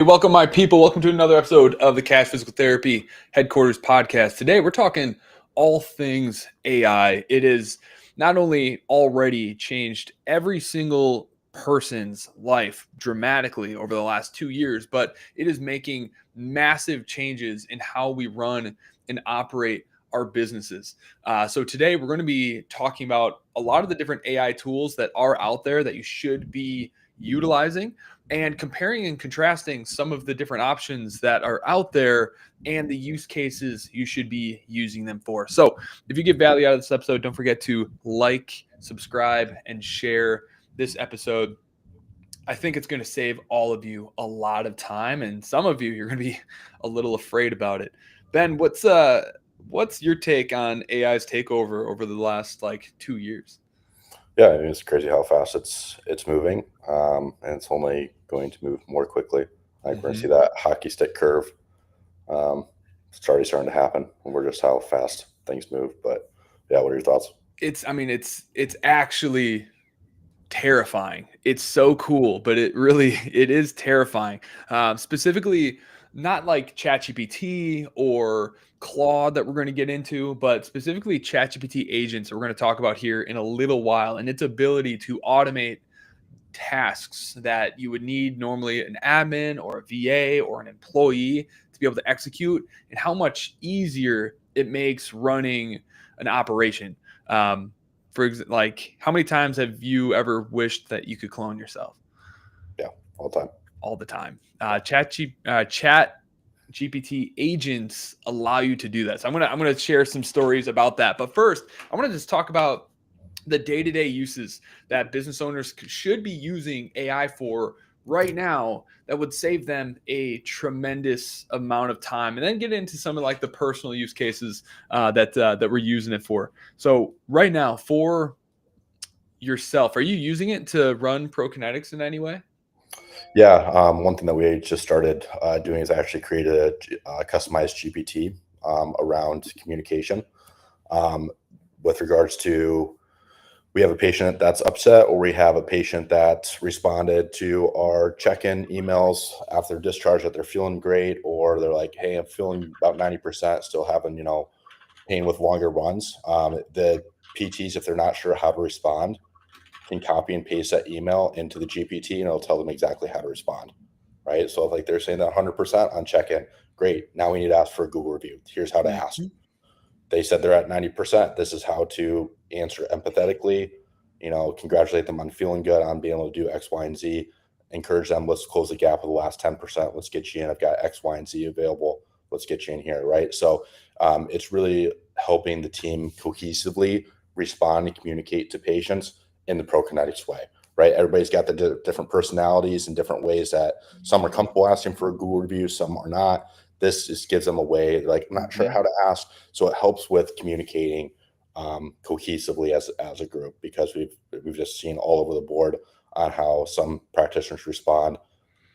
Welcome, my people. Welcome to another episode of the Cash Physical Therapy Headquarters Podcast. Today, we're talking all things AI. It has not only already changed every single person's life dramatically over the last 2 years, but it is making massive changes in how we run and operate our businesses. So today, we're going to be talking about a lot of the different AI tools that are out there that you should be utilizing, and comparing and contrasting some of the different options that are out there and the use cases you should be using them for. So if you get value out of this episode, don't forget to like, subscribe, and share this episode. I think it's going to save all of you a lot of time, and some of you, you're going to be a little afraid about it. Ben, what's your take on AI's takeover over the last 2 years? Yeah, I mean, it's crazy how fast it's moving, and it's only going to move more quickly. We're going to see that hockey stick curve. It's already starting to happen, and we're just how fast things move. But yeah, what are your thoughts? It's actually terrifying. It's so cool, but it is terrifying. Specifically, not like ChatGPT or Claude that we're going to get into, but specifically ChatGPT agents that we're going to talk about here in a little while, and its ability to automate tasks that you would need normally an admin or a VA or an employee to be able to execute, and how much easier it makes running an operation. For example, how many times have you ever wished that you could clone yourself? Yeah, all the time. All the time. Chat GPT agents allow you to do that. So I'm gonna share some stories about that. But first, I want to just talk about the day-to-day uses that business owners should be using AI for right now that would save them a tremendous amount of time, and then get into some of the personal use cases that we're using it for. So right now, for yourself, are you using it to run ProKinetics in any way? Yeah, one thing that we just started doing is actually created a customized GPT around communication with regards to we have a patient that's upset, or we have a patient that responded to our check-in emails after discharge that they're feeling great, or they're like, hey, I'm feeling about 90%, still having, pain with longer runs. The PTs, if they're not sure how to respond, can copy and paste that email into the GPT, and it'll tell them exactly how to respond, right? So if they're saying that 100% on check-in, great. Now we need to ask for a Google review. Here's how to ask. They said they're at 90%. This is how to answer empathetically, congratulate them on feeling good, on being able to do X, Y, and Z, encourage them, let's close the gap of the last 10%. Let's get you in. I've got X, Y, and Z available. Let's get you in here, right? So it's really helping the team cohesively respond and communicate to patients in the ProKinetics way, right? Everybody's got the different personalities and different ways that some are comfortable asking for a Google review, some are not. This just gives them a way, like, I'm not sure how to ask. So it helps with communicating cohesively as a group, because we've just seen all over the board on how some practitioners respond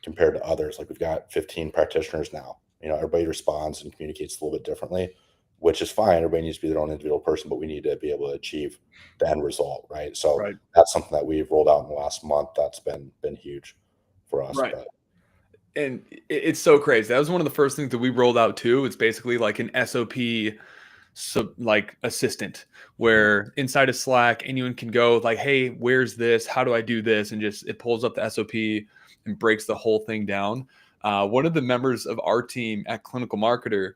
compared to others. Like, we've got 15 practitioners now. Everybody responds and communicates a little bit differently, which is fine. Everybody needs to be their own individual person, but we need to be able to achieve the end result, right? So Right. that's something that we've rolled out in the last month. That's been huge for us. Right. But And it's so crazy. That was one of the first things that we rolled out too. It's basically like an SOP assistant, where inside of Slack, anyone can go like, hey, where's this? How do I do this? And just it pulls up the SOP and breaks the whole thing down. One of the members of our team at Clinical Marketer,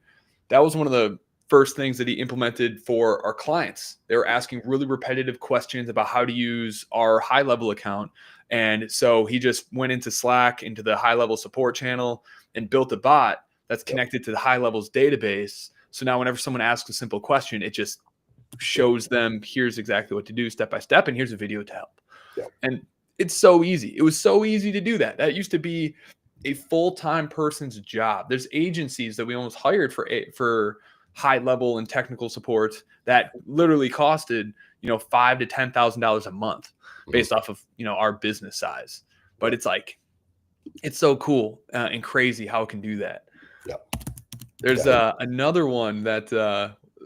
that was one of the first things that he implemented for our clients. They were asking really repetitive questions about how to use our high level account. And so he just went into Slack, into the high level support channel, and built a bot that's connected to the high levels database. So now whenever someone asks a simple question, it just shows them, here's exactly what to do step by step, and here's a video to help. And it's so easy. It was so easy to do that. That used to be a full-time person's job. There's agencies that we almost hired for high level and technical support that literally costed $5,000 to $10,000 a month based off of our business size. But it's so cool and crazy how it can do that. There's another one that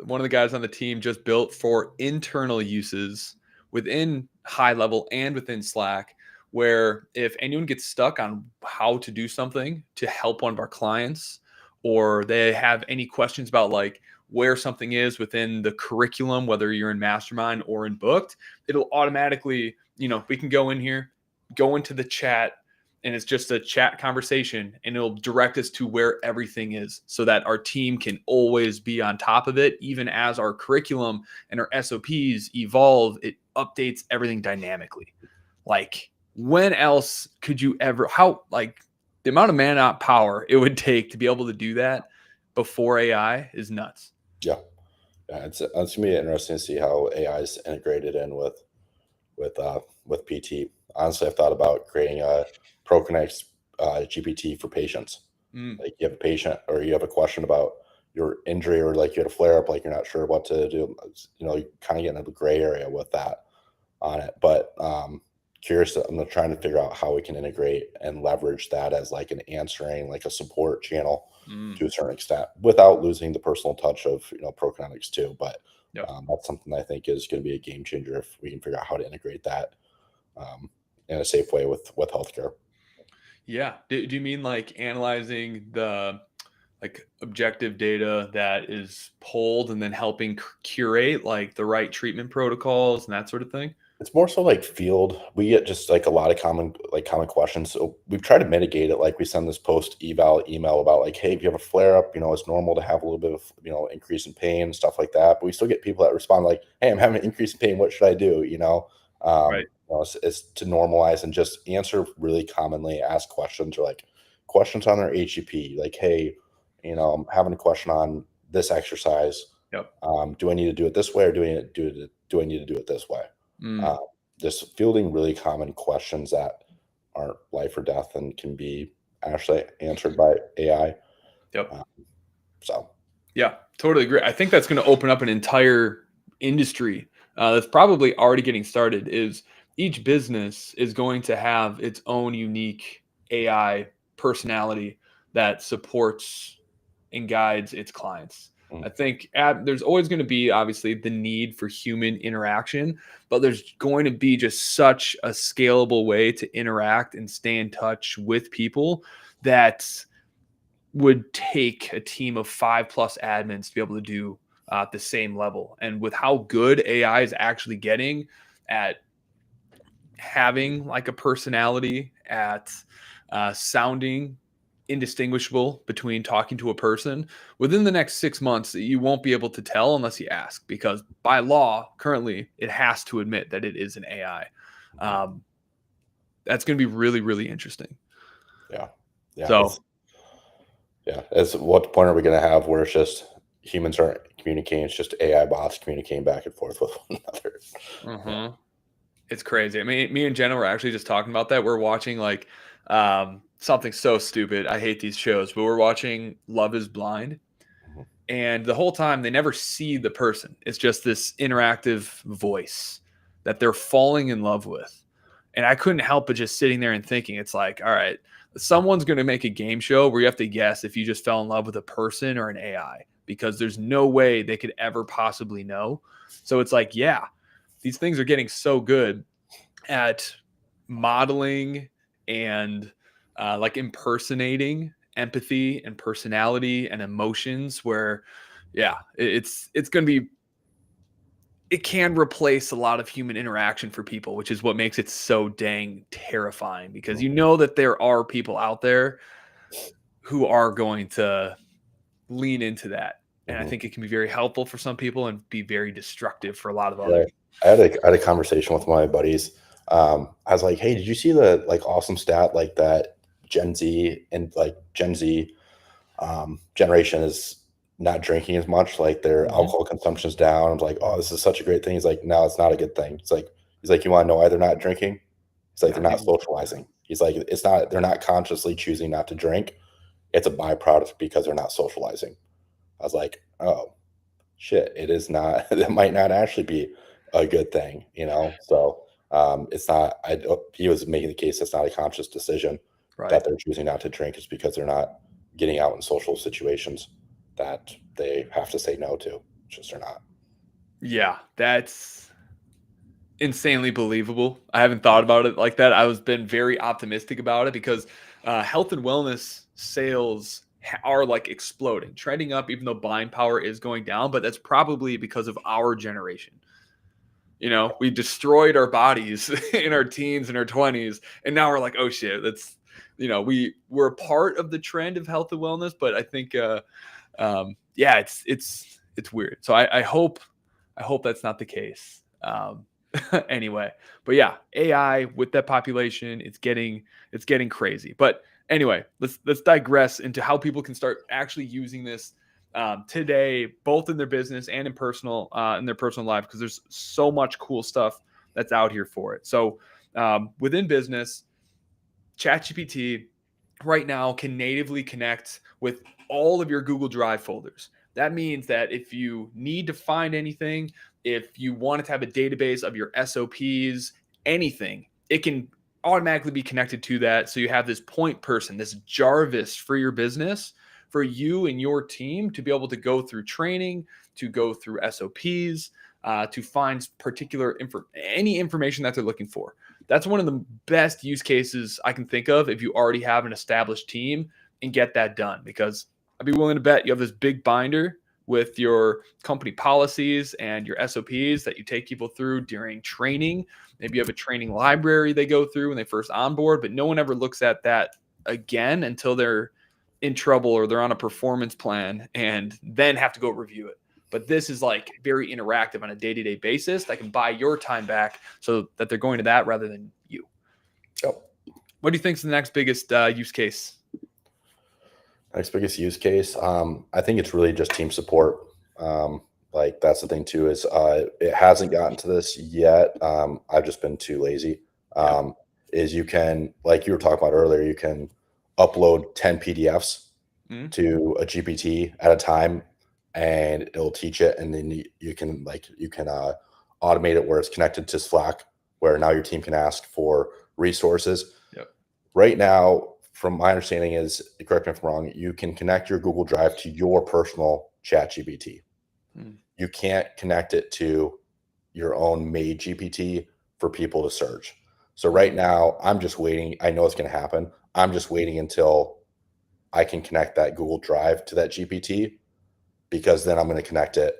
one of the guys on the team just built for internal uses within high level and within Slack, where if anyone gets stuck on how to do something to help one of our clients, or they have any questions about like where something is within the curriculum, whether you're in Mastermind or in Booked, it'll automatically, we can go in here, go into the chat, and it's just a chat conversation, and it'll direct us to where everything is so that our team can always be on top of it. Even as our curriculum and our SOPs evolve, it updates everything dynamically. Like, when else could you ever, like the amount of man power it would take to be able to do that before AI is nuts. Yeah. Yeah, it's gonna be interesting to see how AI is integrated in with PT. Honestly, I've thought about creating a ProConnect GPT for patients. Mm, Like you have a patient or you have a question about your injury, or like you had a flare up, like you're not sure what to do. You kind of get into the gray area with that on it. But curious, I'm trying to figure out how we can integrate and leverage that as like an answering, like a support channel mm, to a certain extent without losing the personal touch of ProKinetics too. But yep. that's something I think is going to be a game changer if we can figure out how to integrate that um, in a safe way with healthcare. Yeah. Do you mean like analyzing the like objective data that is pulled and then helping curate like the right treatment protocols and that sort of thing? It's more so like field. We get just like a lot of common questions. So we've tried to mitigate it. Like we send this post eval email about like, hey, if you have a flare up, it's normal to have a little bit of increase in pain, stuff like that. But we still get people that respond like, hey, I'm having an increase in pain. What should I do? Right. It's to normalize and just answer really commonly asked questions, or like questions on their HEP. Like, hey, I'm having a question on this exercise. Yep. Do I need to do it this way, or do I need to do it this way? Mm, Uh, just fielding really common questions that aren't life or death and can be actually answered by AI. yep. Uh, so, Yeah, totally agree. I think that's going to open up an entire industry that's probably already getting started. Is each business is going to have its own unique AI personality that supports and guides its clients. mm, I think there's always going to be obviously the need for human interaction, but there's going to be just such a scalable way to interact and stay in touch with people that would take a team of 5+ admins to be able to do the same level. And with how good AI is actually getting at having like a personality, at sounding indistinguishable between talking to a person, within the next 6 months, you won't be able to tell unless you ask, because by law, currently, it has to admit that it is an AI. mhm. Um, that's going to be really, really interesting. Yeah, yeah, So, As what point are we going to have where it's just humans aren't communicating? It's just AI bots communicating back and forth with one another. Yeah. uh-huh. It's crazy. I mean, me and Jenna were actually just talking about that. We're watching like something so stupid. I hate these shows, but we're watching Love is Blind. Mhm. And the whole time they never see the person. It's just this interactive voice that they're falling in love with. And I couldn't help but just sitting there and thinking, it's like, all right, someone's going to make a game show where you have to guess if you just fell in love with a person or an AI, because there's no way they could ever possibly know. So it's like, yeah, these things are getting so good at modeling and like impersonating empathy and personality and emotions, where yeah, it's going to be, it can replace a lot of human interaction for people, which is what makes it so dang terrifying, because you Mhm. know that there are people out there who are going to lean into that. And I Mhm. think it can be very helpful for some people and be very destructive for a lot of Yeah, others. I had a conversation with one of my buddies. I was like, "Hey, did you see the like awesome stat like that Gen Z generation is not drinking as much, like their Mhm. alcohol consumption is down." I was like, "Oh, this is such a great thing." He's like, "No, it's not a good thing." He's like, "You want to know why they're not drinking?" He's like, "They're Not not even. socializing." He's like, "It's not. They're not consciously choosing not to drink. It's a byproduct because they're not socializing." I was like, "Oh, shit, it is not that might not actually be a good thing. So it's not he was making the case it's not a conscious decision Right. that they're choosing not to drink. It's because they're not getting out in social situations that they have to say no to. It's just they're not. Yeah, that's insanely believable. I haven't thought about it like that. I was been very optimistic about it because health and wellness sales are like exploding, trending up, even though buying power is going down. But that's probably because of our generation. You know, we destroyed our bodies in our teens and our 20s, and now we're like, oh shit, that's, you know, we're a part of the trend of health and wellness, but I think yeah, it's weird. So I hope that's not the case. Anyway, but yeah, AI with that population, it's getting crazy. But anyway, let's digress into how people can start actually using this today, both in their business and in their personal life, because there's so much cool stuff that's out here for it. So within business, ChatGPT right now can natively connect with all of your Google Drive folders. That means that if you need to find anything, if you wanted to have a database of your SOPs, anything, it can automatically be connected to that. So you have this point person, this Jarvis for your business, for you and your team to be able to go through training, to go through SOPs, to find any information that they're looking for. That's one of the best use cases I can think of if you already have an established team and get that done. Because I'd be willing to bet you have this big binder with your company policies and your SOPs that you take people through during training. Maybe you have a training library they go through when they first onboard, but no one ever looks at that again until they're in trouble or they're on a performance plan and then have to go review it. But this is like very interactive on a day-to-day basis that can buy your time back so that they're going to that rather than you. Yep. What do you think is the next biggest use case? Next biggest use case, I think it's really just team support. Like that's the thing too, is it hasn't gotten to this yet. I've just been too lazy. Is you can, like you were talking about earlier, you can upload 10 PDFs to a GPT at a time, and it'll teach it, and then you can automate it where it's connected to Slack, where now your team can ask for resources. Yep. Right now, from my understanding is, correct me if I'm wrong, you can connect your Google Drive to your personal ChatGPT. You can't connect it to your own made GPT for people to search. So right now, I'm just waiting. I know it's going to happen. I'm just waiting until I can connect that Google Drive to that GPT, because then I'm going to connect it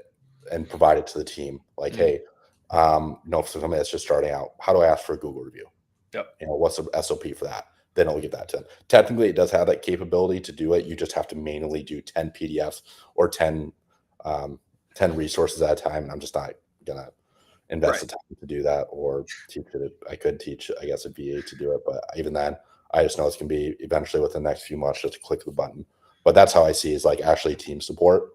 and provide it to the team. Like, hey, for somebody that's just starting out, how do I ask for a Google review? Yep. What's the SOP for that? Then I'll give that to them. Technically, it does have that capability to do it. You just have to manually do 10 PDFs or 10 resources at a time. And I'm just not going to invest the time to do that or teach it. I could teach, I guess, a VA to do it. But even then, I just know it's going to be eventually within the next few months just to click the button. But that's how I see is like actually team support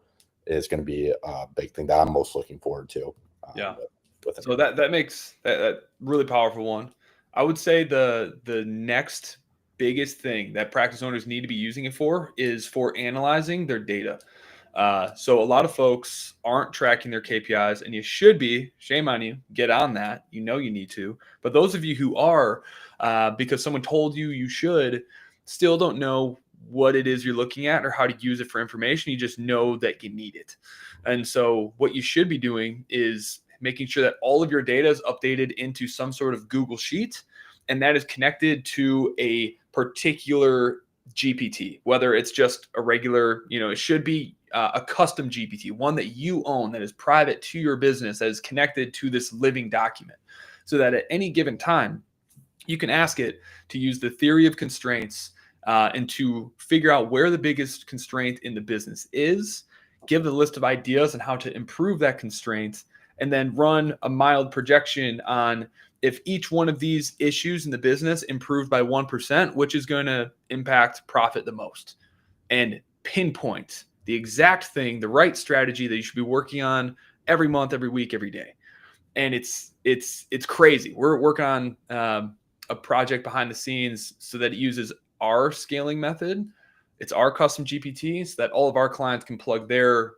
is going to be a big thing that I'm most looking forward to. So that makes that really powerful one. I would say the next biggest thing that practice owners need to be using it for is for analyzing their data. So a lot of folks aren't tracking their KPIs, and you should be. Shame on you. Get on that. You know you need to. But those of you who are, because someone told you you should, still don't know what it is you're looking at or how to use it for information. You just know that you need it. And so what you should be doing is making sure that all of your data is updated into some sort of Google Sheet, and that is connected to a particular GPT, whether it's just a regular, it should be a custom GPT, one that you own, that is private to your business, that is connected to this living document, so that at any given time, you can ask it to use the theory of constraints and to figure out where the biggest constraint in the business is, give the list of ideas on how to improve that constraint, and then run a mild projection on if each one of these issues in the business improved by 1%, which is going to impact profit the most, and pinpoint the exact thing, the right strategy that you should be working on every month, every week, every day. And it's crazy. We're working on a project behind the scenes so that it uses our scaling method. It's our custom GPT, so that all of our clients can plug their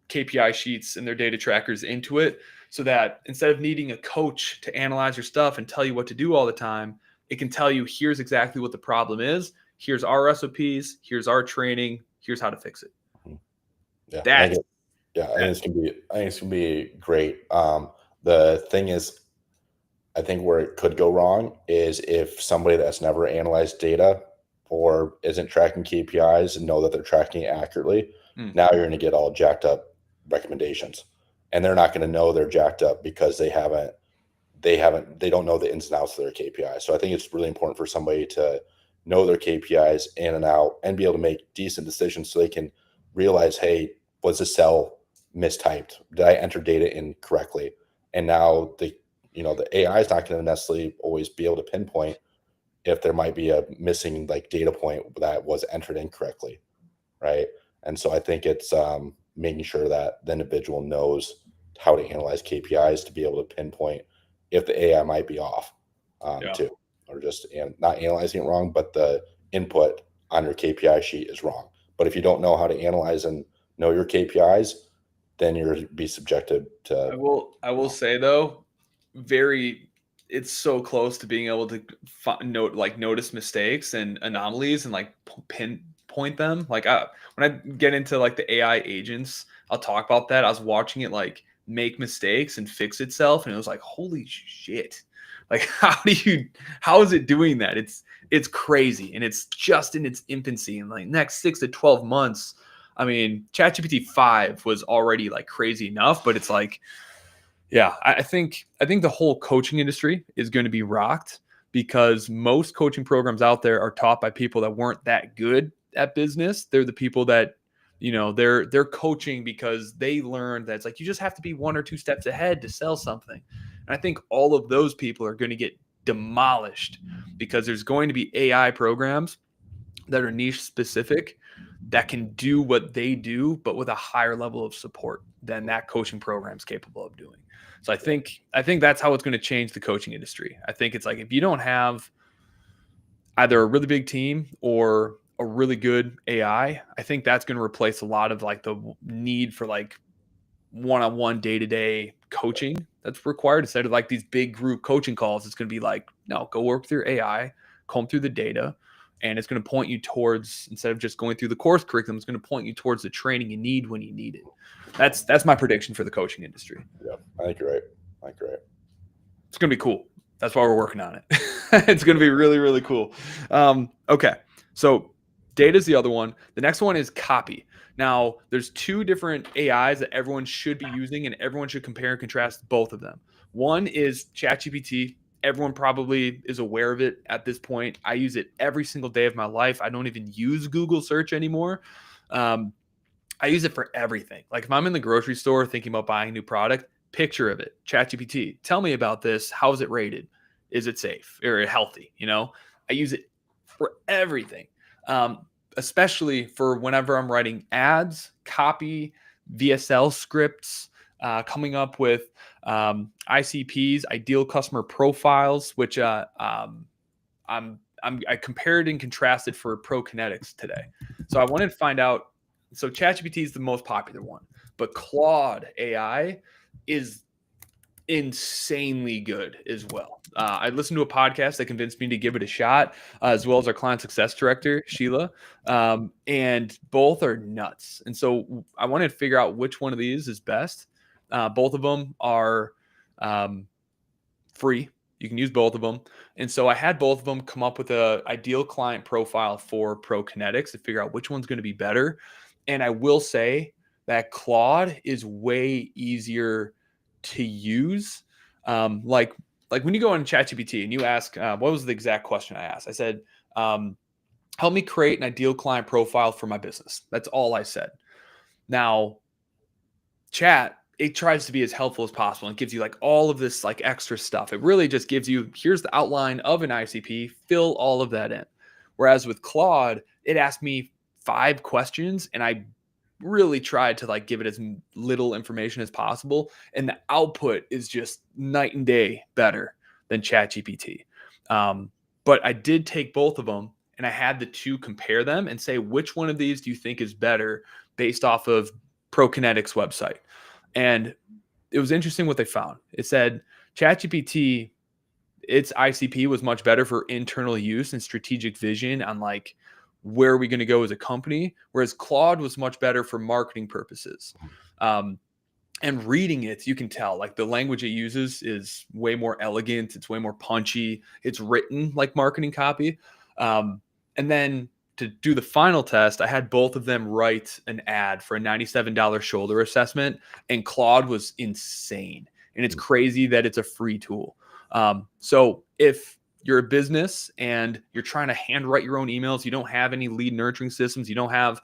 KPI sheets and their data trackers into it, so that instead of needing a coach to analyze your stuff and tell you what to do all the time, it can tell you, here's exactly what the problem is. Here's our SOPs. Here's our training. Here's how to fix it. I think it's gonna be great. The thing is, I think where it could go wrong is if somebody that's never analyzed data or isn't tracking KPIs and know that they're tracking it accurately, now you're going to get all jacked up recommendations, and they're not going to know they're jacked up because they don't know the ins and outs of their KPIs. So I think it's really important for somebody to know their KPIs in and out and be able to make decent decisions so they can realize, hey, was the cell mistyped? Did I enter data incorrectly? And now the AI is not going to necessarily always be able to pinpoint if there might be a missing like data point that was entered incorrectly, right? And so I think it's making sure that the individual knows how to analyze KPIs to be able to pinpoint if the AI might be off too, or just not analyzing it wrong, but the input on your KPI sheet is wrong. But if you don't know how to analyze and know your KPIs, then you'll be subjected to. I will say though, it's so close to being able to notice mistakes and anomalies and like pinpoint them. Like when I get into like the AI agents, I'll talk about that. I was watching it like make mistakes and fix itself, and it was like, holy shit! Like how is it doing that? It's crazy, and it's just in its infancy. And like next 6 to 12 months, I mean, ChatGPT 5 was already like crazy enough, but it's like, yeah, I think the whole coaching industry is going to be rocked because most coaching programs out there are taught by people that weren't that good at business. They're the people that, they're coaching because they learned that it's like you just have to be 1 or 2 steps ahead to sell something. And I think all of those people are going to get demolished because there's going to be AI programs that are niche specific that can do what they do, but with a higher level of support than that coaching program is capable of doing. So I think that's how it's going to change the coaching industry. I think it's like if you don't have either a really big team or a really good AI, I think that's going to replace a lot of like the need for like one-on-one day-to-day coaching that's required instead of like these big group coaching calls. It's going to be like, no, go work with your AI, comb through the data, and it's going to point you towards, instead of just going through the course curriculum, it's going to point you towards the training you need when you need it. That's my prediction for the coaching industry. Yeah, I think you're right. It's going to be cool. That's why we're working on it. It's going to be really, really cool. Okay. So data is the other one. The next one is copy. Now, there's 2 different AIs that everyone should be using, and everyone should compare and contrast both of them. One is ChatGPT. Everyone probably is aware of it at this point. I use it every single day of my life. I don't even use Google search anymore. I use it for everything. Like if I'm in the grocery store thinking about buying a new product, picture of it, ChatGPT, tell me about this. How is it rated? Is it safe or healthy? I use it for everything, especially for whenever I'm writing ads, copy, VSL scripts, coming up with ICPs, ideal customer profiles, which I compared and contrasted for ProKinetics today. So I wanted to find out. So ChatGPT is the most popular one, but Claude AI is insanely good as well. I listened to a podcast that convinced me to give it a shot, as well as our client success director, Sheila, and both are nuts. And so I wanted to figure out which one of these is best. Both of them are free. You can use both of them. And so I had both of them come up with an ideal client profile for ProKinetics to figure out which one's going to be better. And I will say that Claude is way easier to use. Like when you go on ChatGPT and you ask, what was the exact question I asked? I said, help me create an ideal client profile for my business. That's all I said. Now, Chat, it tries to be as helpful as possible and gives you like all of this like extra stuff. It really just gives you, here's the outline of an ICP, fill all of that in. Whereas with Claude, it asked me 5 questions and I really tried to like give it as little information as possible. And the output is just night and day better than ChatGPT. But I did take both of them and I had the 2 compare them and say, which one of these do you think is better based off of ProKinetics website? And it was interesting what they found. It said ChatGPT, its ICP was much better for internal use and strategic vision on like, where are we going to go as a company? Whereas Claude was much better for marketing purposes. And And reading it, you can tell like the language it uses is way more elegant. It's way more punchy. It's written like marketing copy. And then to do the final test, I had both of them write an ad for a $97 shoulder assessment, and Claude was insane. And it's crazy that it's a free tool. So if you're a business and you're trying to handwrite your own emails, you don't have any lead nurturing systems, you don't have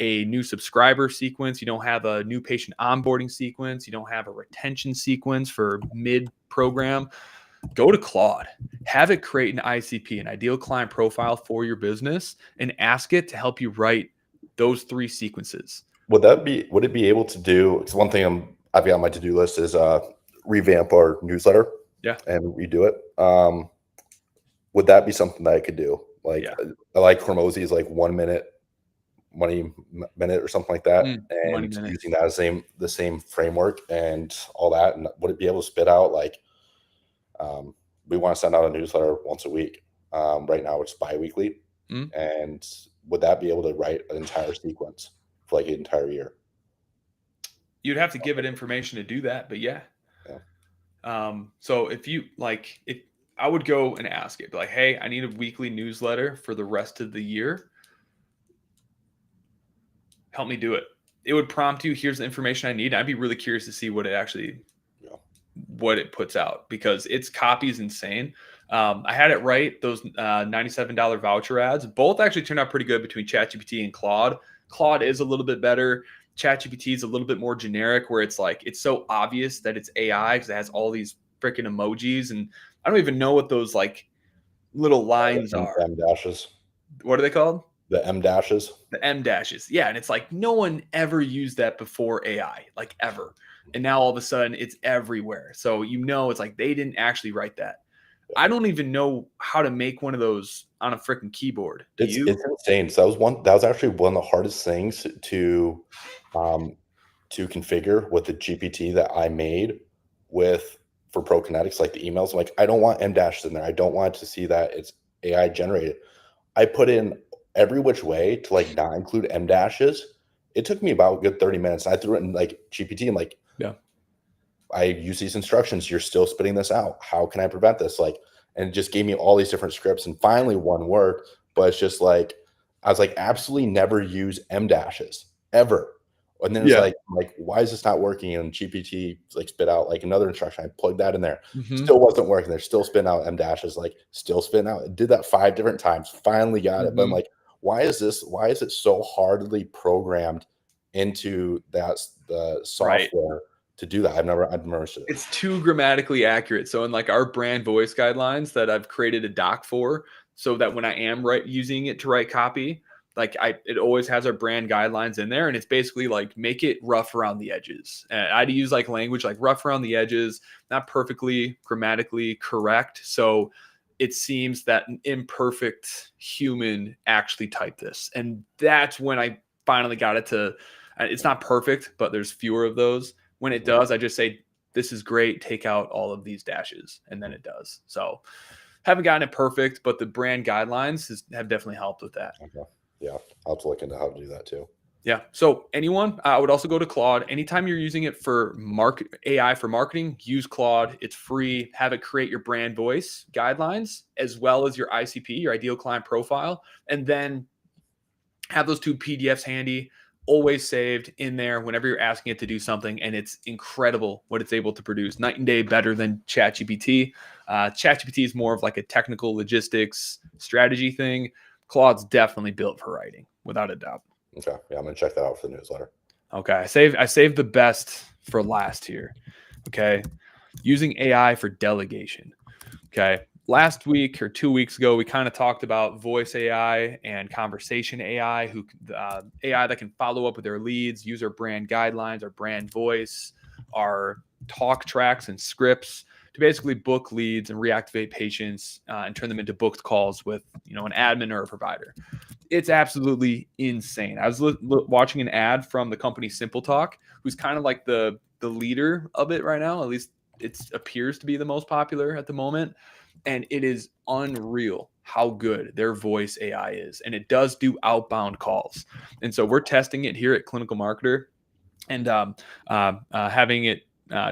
a new subscriber sequence, you don't have a new patient onboarding sequence, you don't have a retention sequence for mid program, go to Claude, have it create an ICP, an ideal client profile for your business, and ask it to help you write those 3 sequences. Would it be able to do, because one thing I've got on my to-do list is revamp our newsletter and redo it. Would that be something that I could do? Like, I like Hormozy's like 1 minute, money minute or something like that, and using that as the same framework and all that. And would it be able to spit out like, we want to send out a newsletter once a week. Right now it's bi-weekly. And would that be able to write an entire sequence for like an entire year? You'd have to give it information to do that, but yeah. So if I would go and ask it, be like, hey, I need a weekly newsletter for the rest of the year. Help me do it. It would prompt you, here's the information I need. I'd be really curious to see what it actually, what it puts out, because its copy is insane. I had it write those $97 voucher ads. Both actually turned out pretty good between ChatGPT and Claude. Claude is a little bit better. ChatGPT is a little bit more generic, where it's like, it's so obvious that it's AI because it has all these freaking emojis. And I don't even know what those like little lines are. M dashes. What are they called? The M dashes. The M dashes. Yeah. And it's like, no one ever used that before AI, like ever. And now all of a sudden it's everywhere. So, it's like they didn't actually write that. I don't even know how to make one of those on a freaking keyboard. It's insane. So that was actually one of the hardest things to configure with the GPT that I made for ProKinetics, like the emails. I'm like, I don't want M dashes in there. I don't want to see that it's AI generated. I put in every which way to like not include M dashes. It took me about a good 30 minutes. And I threw it in like GPT and like, I use these instructions. You're still spitting this out. How can I prevent this? Like, and it just gave me all these different scripts. And finally one worked, but it's just like, I was like, absolutely never use M dashes ever. And then it's like, why is this not working? And GPT like spit out like another instruction. I plugged that in there. Still wasn't working. They're still spitting out M dashes, like still spitting out. It did that 5 different times. Finally got it. But I'm like, why is it so hardly programmed into the software to do that? I've never seen it. It's too grammatically accurate. So in like our brand voice guidelines that I've created a doc for, so that when I am using it to write copy, like it always has our brand guidelines in there, and it's basically like make it rough around the edges. And I had to use like language like rough around the edges, not perfectly grammatically correct. So it seems that an imperfect human actually typed this. And that's when I finally got it to, it's not perfect, but there's fewer of those. When it does, I just say, this is great. Take out all of these dashes. And then it does. So haven't gotten it perfect, but the brand guidelines have definitely helped with that. Okay. Yeah. I'll have to look into how to do that too. Yeah. So anyone, I would also go to Claude. Anytime you're using it for AI for marketing, use Claude. It's free. Have it create your brand voice guidelines as well as your ICP, your ideal client profile, and then have those 2 PDFs handy, always saved in there whenever you're asking it to do something. And it's incredible what it's able to produce. Night and day better than ChatGPT. ChatGPT is more of like a technical logistics strategy thing. Claude's definitely built for writing, without a doubt. Okay. Yeah, I'm gonna check that out for the newsletter. Okay. I saved the best for last here. Okay. Using AI for delegation. Okay. Last week or 2 weeks ago, we kind of talked about voice AI and conversation AI, AI that can follow up with their leads, use our brand guidelines, our brand voice, our talk tracks and scripts to basically book leads and reactivate patients and turn them into booked calls with, an admin or a provider. It's absolutely insane. I was watching an ad from the company Simple Talk, who's kind of like the leader of it right now. At least it appears to be the most popular at the moment. And it is unreal how good their voice AI is. And it does do outbound calls. And so we're testing it here at Clinical Marketer. and having it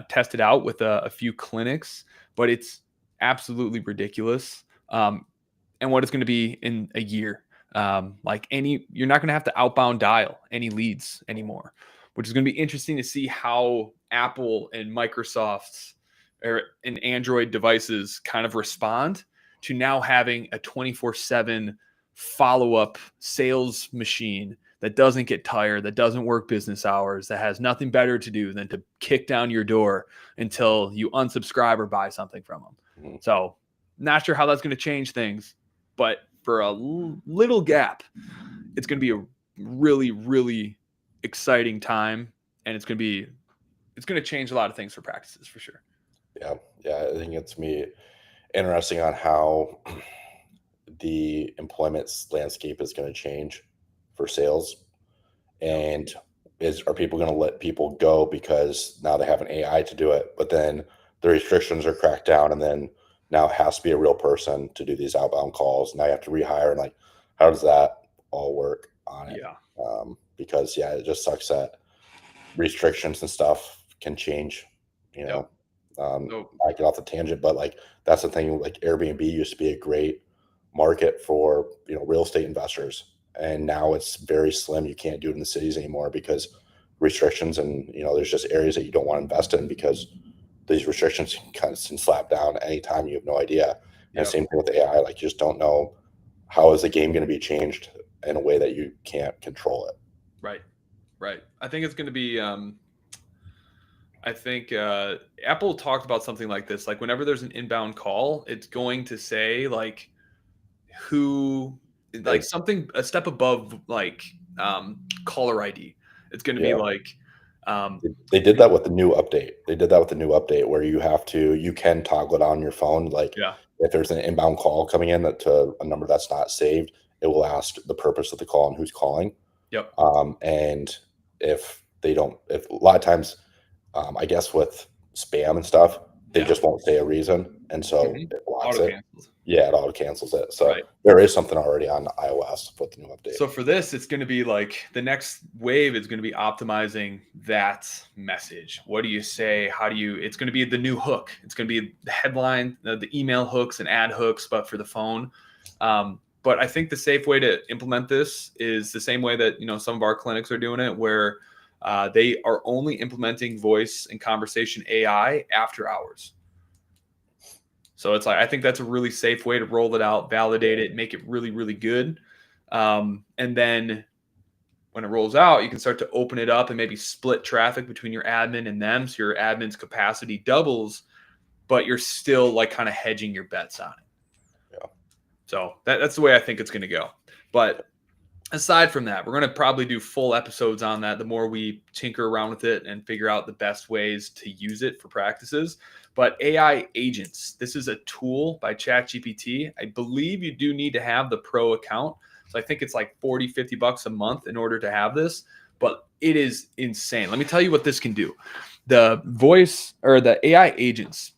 tested out with a few clinics, but it's absolutely ridiculous. And what it's going to be in a year. You're not going to have to outbound dial any leads anymore, which is going to be interesting to see how Apple and Microsoft's and Android devices kind of respond to now having a 24/7 follow-up sales machine that doesn't get tired, that doesn't work business hours, that has nothing better to do than to kick down your door until you unsubscribe or buy something from them. Mhm. So, not sure how that's going to change things, but for a little gap, it's going to be a really, really exciting time, and it's going to change a lot of things for practices for sure. Yeah, yeah. I think it's me interesting on how the employment landscape is going to change for sales, and are people going to let people go because now they have an AI to do it, but then the restrictions are cracked down, and then now it has to be a real person to do these outbound calls. Now you have to rehire, and like, how does that all work on it? Yeah. Because yeah, it just sucks that restrictions and stuff can change. You Yep. know, So I get off the tangent, but like that's the thing. Like Airbnb used to be a great market for real estate investors, and now it's very slim. You can't do it in the cities anymore because restrictions, and there's just areas that you don't want to invest in because these restrictions can kind of slap down anytime. You have no idea. And yep. same thing with AI. Like you just don't know how is the game going to be changed in a way that you can't control it. Right. Right. I think it's going to be. I think Apple talked about something like this. Like whenever there's an inbound call, it's going to say like who, like Like, something a step above like caller ID. It's going to be yeah. like, um, They did that with the new update. They did that with the new update where you can toggle it on your phone. Like yeah, if there's an inbound call coming in that to a number that's not saved, it will ask the purpose of the call and who's calling. yep, And if a lot of times, I guess with spam and stuff, they yeah, just won't say a reason, and so hmm it blocks auto it. cancels. Yeah, it auto cancels it. So Right. there is something already on iOS with the new update. So for this, it's going to be like the next wave is going to be optimizing that message. What do you say? How do you? It's going to be the new hook. It's going to be the headline, the email hooks and ad hooks, but for the phone. But I think the safe way to implement this is the same way that some of our clinics are doing it, where they are only implementing voice and conversation AI after hours. So it's like I think that's a really safe way to roll it out, validate it, make it really, really good. And then when it rolls out, you can start to open it up and maybe split traffic between your admin and them. So your admin's capacity doubles, but you're still like kind of hedging your bets on it. Yeah. So that's the way I think it's going to go. But aside from that, we're going to probably do full episodes on that the more we tinker around with it and figure out the best ways to use it for practices. But AI agents, this is a tool by ChatGPT. I believe you do need to have the pro account. So I think it's like 40, $50 a month in order to have this, but it is insane. Let me tell you what this can do. The voice or the AI agents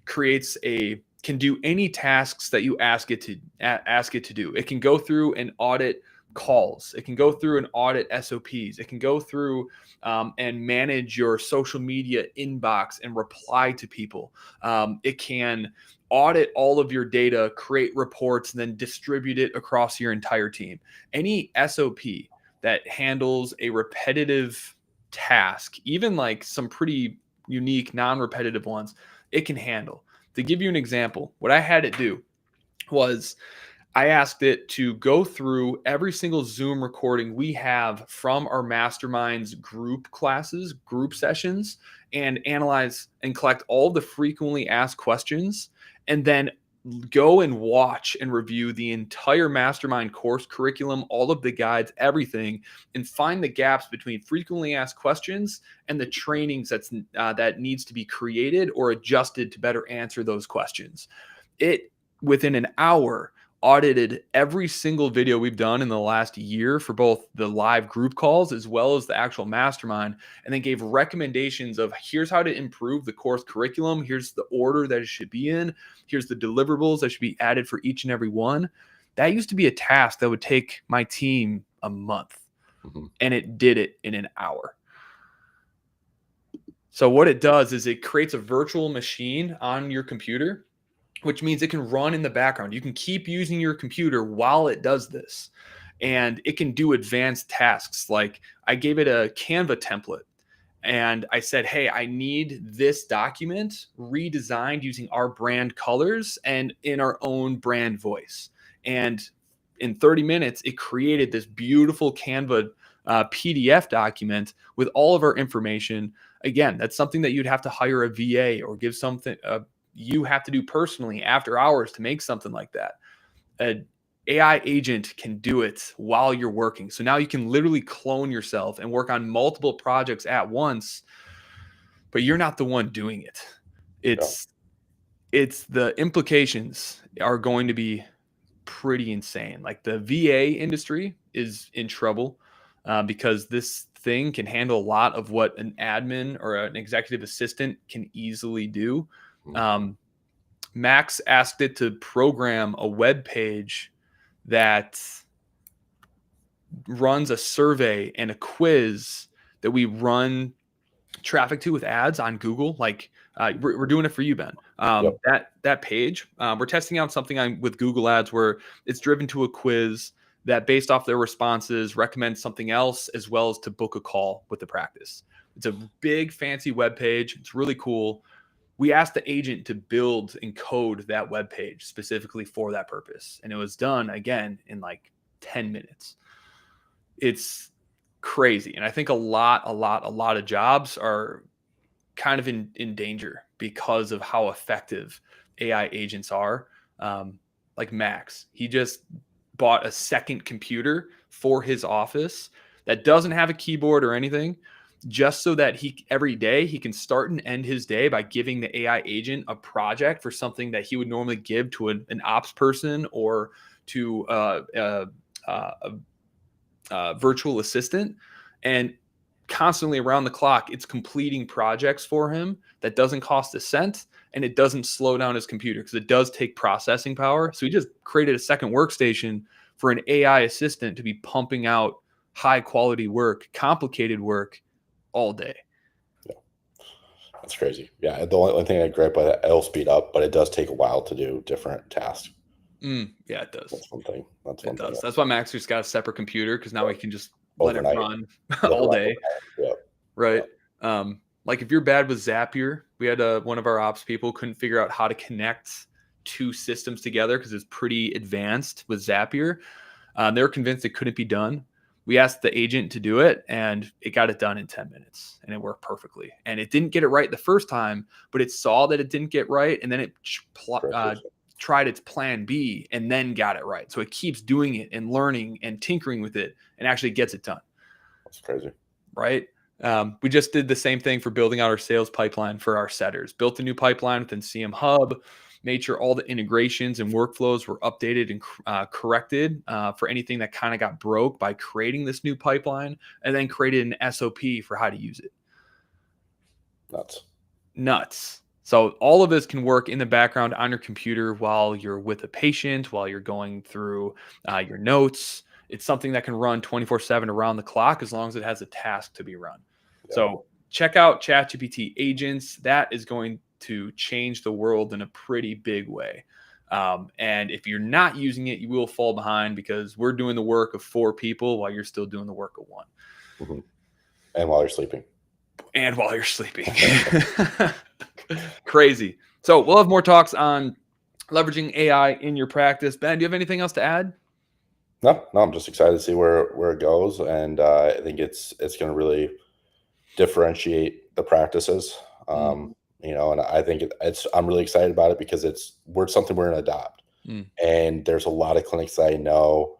can do any tasks that you ask it to do. It can go through and audit calls. It can go through and audit SOPs. It can go through and manage your social media inbox and reply to people. It can audit all of your data, create reports, and then distribute it across your entire team. Any SOP that handles a repetitive task, even like some pretty unique, non-repetitive ones, it can handle. To give you an example, what I had it do was I asked it to go through every single Zoom recording we have from our masterminds group classes, group sessions, and analyze and collect all the frequently asked questions, and then go and watch and review the entire mastermind course curriculum, all of the guides, everything, and find the gaps between frequently asked questions and the trainings that needs to be created or adjusted to better answer those questions. It within an hour audited every single video we've done in the last year for both the live group calls as well as the actual mastermind, and then gave recommendations of here's how to improve the course curriculum, here's the order that it should be in, here's the deliverables that should be added for each and every one. That used to be a task that would take my team a month, Mhm. and it did it in an hour. So what it does is it creates a virtual machine on your computer, which means it can run in the background. You can keep using your computer while it does this. And it can do advanced tasks. Like I gave it a Canva template and I said, hey, I need this document redesigned using our brand colors and in our own brand voice. And in 30 minutes, it created this beautiful Canva PDF document with all of our information. Again, that's something that you'd have to hire a VA or give something you have to do personally after hours to make something like that. An AI agent can do it while you're working. So now you can literally clone yourself and work on multiple projects at once, but you're not the one doing it. Yeah. It's the implications are going to be pretty insane. Like the VA industry is in trouble because this thing can handle a lot of what an admin or an executive assistant can easily do. Max asked it to program a web page that runs a survey and a quiz that we run traffic to with ads on Google. Like we're doing it for you, Ben. Yep. That page, we're testing out something with Google Ads where it's driven to a quiz that, based off their responses, recommends something else as well as to book a call with the practice. It's a big, fancy web page. It's really cool. We asked the agent to build and code that web page specifically for that purpose, and it was done again in like 10 minutes. It's crazy, and I think a lot of jobs are kind of in danger because of how effective AI agents are. Like Max, he just bought a second computer for his office that doesn't have a keyboard or anything, just so that every day he can start and end his day by giving the AI agent a project for something that he would normally give to an ops person or to a virtual assistant. And constantly around the clock, it's completing projects for him that doesn't cost a cent, and it doesn't slow down his computer because it does take processing power. So he just created a second workstation for an AI assistant to be pumping out high quality work, complicated work all day. Yeah. That's crazy. Yeah. The only thing I gripe by that, it'll speed up, but it does take a while to do different tasks. Yeah, it does. That's one thing. That's why Max just got a separate computer, because now he can just let it Overnight. run all day. Yeah. Right. Like if you're bad with Zapier, we had one of our ops people couldn't figure out how to connect two systems together because it's pretty advanced with Zapier. They were convinced it couldn't be done. We asked the agent to do it, and it got it done in 10 minutes, and it worked perfectly. And it didn't get it right the first time, but it saw that it didn't get right, and then it tried its plan B and then got it right. So it keeps doing it and learning and tinkering with it and actually gets it done. That's crazy. Right. We just did the same thing for building out our sales pipeline for our setters. Built a new pipeline within CM Hub, made sure all the integrations and workflows were updated and corrected for anything that kind of got broke by creating this new pipeline, and then created an SOP for how to use it. Nuts. So all of this can work in the background on your computer while you're with a patient, while you're going through your notes. It's something that can run 24/7 around the clock as long as it has a task to be run. Yeah. So check out ChatGPT agents. That is going to change the world in a pretty big way. And if you're not using it, you will fall behind, because we're doing the work of 4 people while you're still doing the work of 1. Mm-hmm. And while you're sleeping. Crazy. So we'll have more talks on leveraging AI in your practice. Ben, do you have anything else to add? No, I'm just excited to see where it goes, and I think it's going to really differentiate the practices. You know, and I think I'm really excited about it because we're something we're going to adopt. And there's a lot of clinics that I know,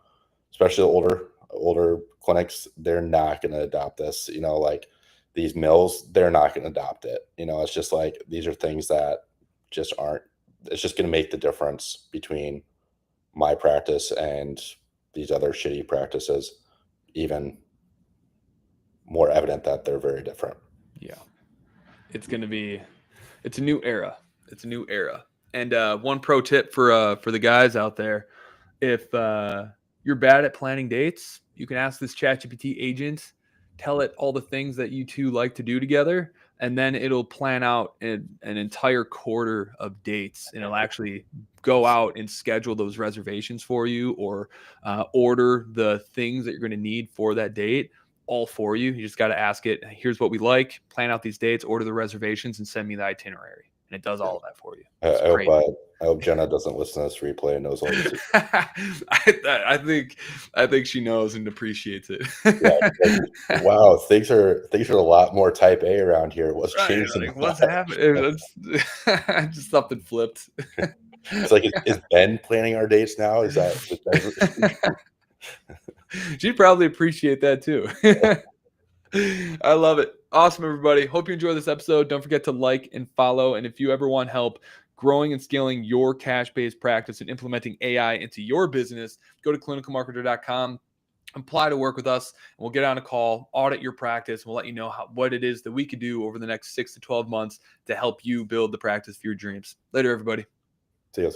especially older clinics, they're not going to adopt this. You know, like these mills, they're not going to adopt it. You know, it's just like, these are things that just aren't. It's just going to make the difference between my practice and these other shitty practices even more evident that they're very different. Yeah. It's a new era. It's a new era. And one pro tip for the guys out there, if you're bad at planning dates, you can ask this ChatGPT agent, tell it all the things that you two like to do together. and then it'll plan out an entire quarter of dates, and it'll actually go out and schedule those reservations for you, or order the things that you're going to need for that date all for you. You just got to ask it, here's what we like, plan out these dates, order the reservations, and send me the itinerary. And it does all of that for you. It's great. I hope Jenna doesn't listen to this replay and knows all this. I think she knows and appreciates it. Like, wow, things are a lot more type A around here. What's changed? Like, what's happening? Just something flipped. It's like, is Ben planning our dates now? Is that? She'd probably appreciate that too. I love it. Awesome, everybody. Hope you enjoy this episode. Don't forget to like and follow. And if you ever want help growing and scaling your cash-based practice and implementing AI into your business, go to clinicalmarketer.com. Apply to work with us, and we'll get on a call, audit your practice, and we'll let you know what it is that we could do over the next 6 to 12 months to help you build the practice for your dreams. Later, everybody. See you.